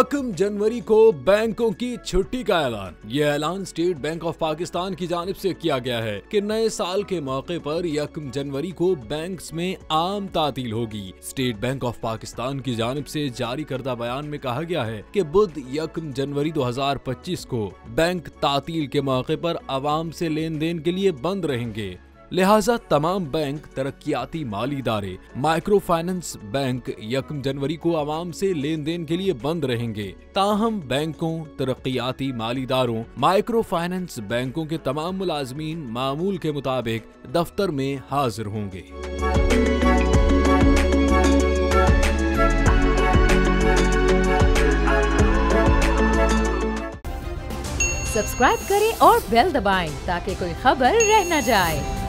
1 जनवरी को बैंकों की छुट्टी का ऐलान। यह ऐलान स्टेट बैंक ऑफ पाकिस्तान की जानिब से किया गया है कि नए साल के मौके पर 1 जनवरी को बैंक्स में आम तातील होगी। स्टेट बैंक ऑफ पाकिस्तान की जानिब से जारी करदा बयान में कहा गया है कि बुध 1 जनवरी 2025 को बैंक तातील के मौके पर आवाम से लेन देन के लिए बंद रहेंगे। लिहाजा तमाम बैंक, तरक्याती माली इदारे, माइक्रो फाइनेंस बैंक 1 जनवरी को आवाम से लेन देन के लिए बंद रहेंगे। ताहम बैंकों, तरक्याती माली इदारों, माइक्रो फाइनेंस बैंकों के तमाम मुलाजमीन मामूल के मुताबिक दफ्तर में हाजिर होंगे। सब्सक्राइब करें और बेल दबाएं ताकि कोई खबर रह न जाए।